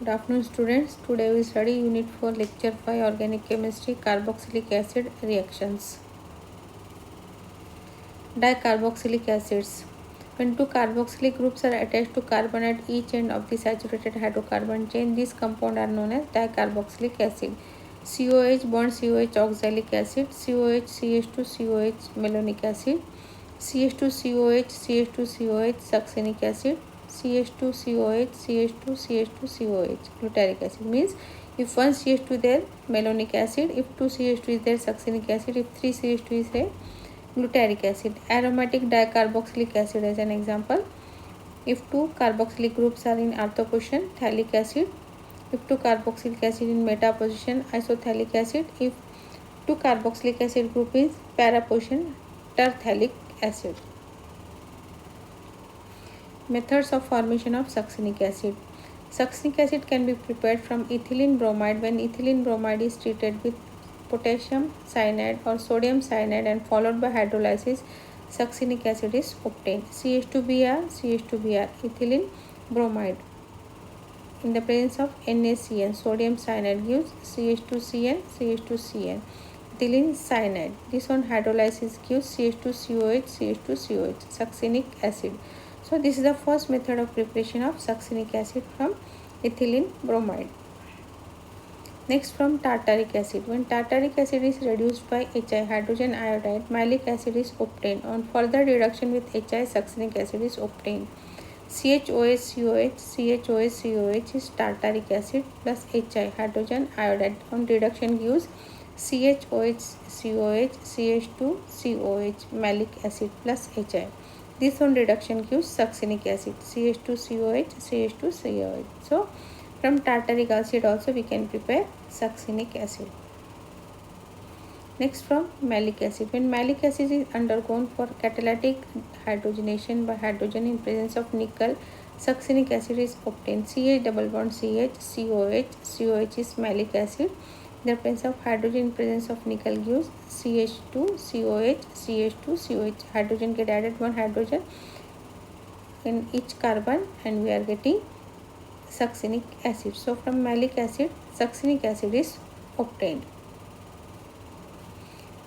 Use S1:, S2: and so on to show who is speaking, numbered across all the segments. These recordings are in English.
S1: Good afternoon students. Today we study Unit 4 Lecture 5 Organic Chemistry Carboxylic Acid Reactions. Dicarboxylic acids. When two carboxylic groups are attached to carbon at each end of the saturated hydrocarbon chain, these compounds are known as dicarboxylic acid. COH bond COH oxalic acid, COH CH2 COH malonic acid, CH2 COH CH2 COH succinic acid, CH2 COH CH2 CH2 COH glutaric acid. Means if one CH2 is there, malonic acid; if two CH2 is there, succinic acid; if three CH2 is there, glutaric acid. Aromatic dicarboxylic acid as an example. If two carboxylic groups are in alpha position, phthalic acid. If two carboxylic acid in meta position, isophthalic acid. If two carboxylic acid group is para position, terphthalic acid. Methods of formation of succinic acid. Succinic acid can be prepared from ethylene bromide when ethylene bromide is treated with potassium cyanide or sodium cyanide and followed by hydrolysis. Succinic acid is obtained. CH2Br, CH2Br, ethylene bromide. In the presence of NaCN, sodium cyanide gives CH2CN, CH2CN, ethylene cyanide. This on hydrolysis gives CH2COH, CH2COH, succinic acid. So this is the first method of preparation of succinic acid from ethylene bromide. Next, from tartaric acid. When tartaric acid is reduced by HI, hydrogen iodide, malic acid is obtained. On further reduction with HI, succinic acid is obtained. CHOH COH is tartaric acid plus HI, hydrogen iodide. On reduction gives CHOH CH2COH, malic acid plus HI. This on reduction gives succinic acid, CH2COH. So from tartaric acid also we can prepare succinic acid. Next, from malic acid. When malic acid is undergone for catalytic hydrogenation by hydrogen in presence of nickel, succinic acid is obtained. CH double bond CH COH is malic acid. In the presence of hydrogen in presence of nickel gives CH2COH. Hydrogen get added, one hydrogen in each carbon, and we are getting succinic acid. So from malic acid, succinic acid is obtained.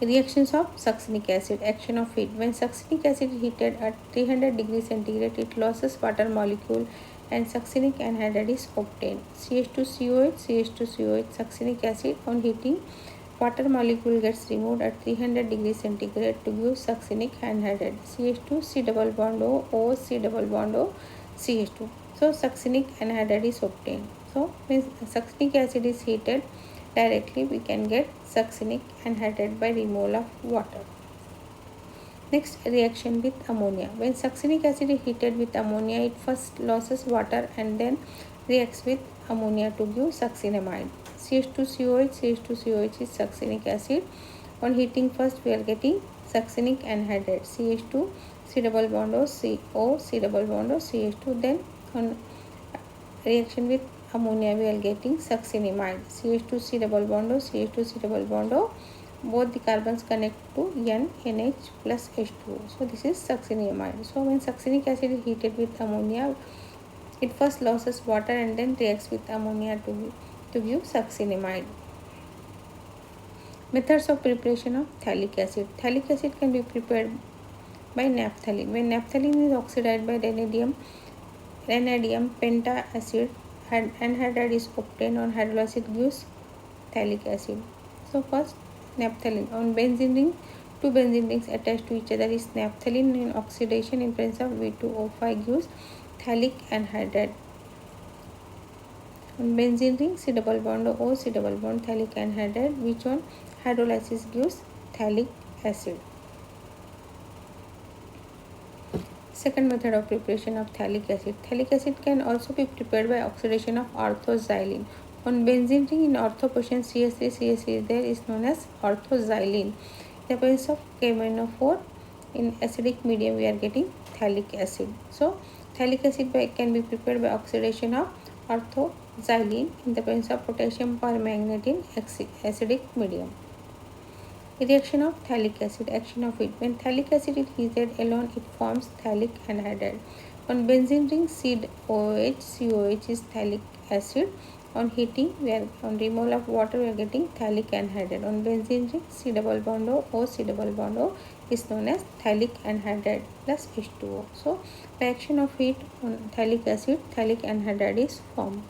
S1: Reactions of succinic acid. Action of heat. When succinic acid is heated at 300 degrees centigrade, it loses water molecule and succinic anhydride is obtained. CH2COH, succinic acid. On heating, water molecule gets removed at 300 degrees centigrade to give succinic anhydride. CH2 C double bond O C double bond O CH2. So succinic anhydride is obtained. So when succinic acid is heated directly, we can get succinic anhydride by removal of water. Next, reaction with ammonia. When succinic acid is heated with ammonia, it first loses water and then reacts with ammonia to give succinamide. CH2COH is succinic acid. On heating first, we are getting succinic anhydride. CH2 C double bond O C double bond O CH2. Then on reaction with ammonia, we are getting succinimide. CH2C double bond O, CH2C double bond O. Both the carbons connect to NH plus H2O. So this is succinimide. So when succinic acid is heated with ammonia, it first loses water and then reacts with ammonia to give succinimide. Methods of preparation of phthalic acid. Phthalic acid can be prepared by naphthalene. When naphthalene is oxidized by vanadium pentaacid, anhydride is obtained. On hydrolysis gives phthalic acid. So first, naphthalene. On benzene ring, two benzene rings attached to each other is naphthalene. In oxidation in presence of V2O5 gives phthalic anhydride. On benzene ring, C double bond O C double bond phthalic anhydride, which on hydrolysis gives phthalic acid. Second method of preparation of phthalic acid. Phthalic acid can also be prepared by oxidation of orthoxylene. On benzene ring in ortho position CH3 is there, is known as orthoxylene. In the presence of KMnO4 in acidic medium, we are getting phthalic acid. So phthalic acid can be prepared by oxidation of orthoxylene in the presence of potassium permanganate in acidic medium. Reaction of phthalic acid. Action of it. When phthalic acid is heated alone, it forms phthalic anhydride. On benzene ring, COH is phthalic acid. On heating, on removal of water, we are getting phthalic anhydride. On benzene ring, C double bond O, C double bond O is known as phthalic anhydride plus H2O. So, by action of heat on phthalic acid, phthalic anhydride is formed.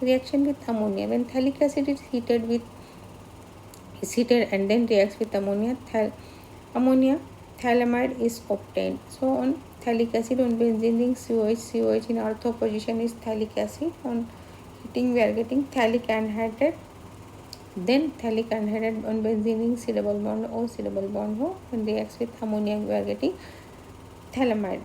S1: Reaction with ammonia. When phthalic acid is heated and then reacts with ammonia, phthalimide is obtained. So on phthalic acid, on benzene ring, COH in ortho position is phthalic acid. On heating, we are getting phthalic anhydride. Then phthalic anhydride on benzene ring, C double bond O, C double bond O. When reacts with ammonia, we are getting phthalimide.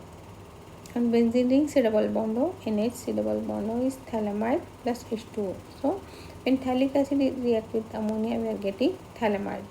S1: On benzene ring, C double bond O, NH, C double bond O is phthalimide plus H2O. So when phthalic acid reacts with ammonia, we are getting phthalimide.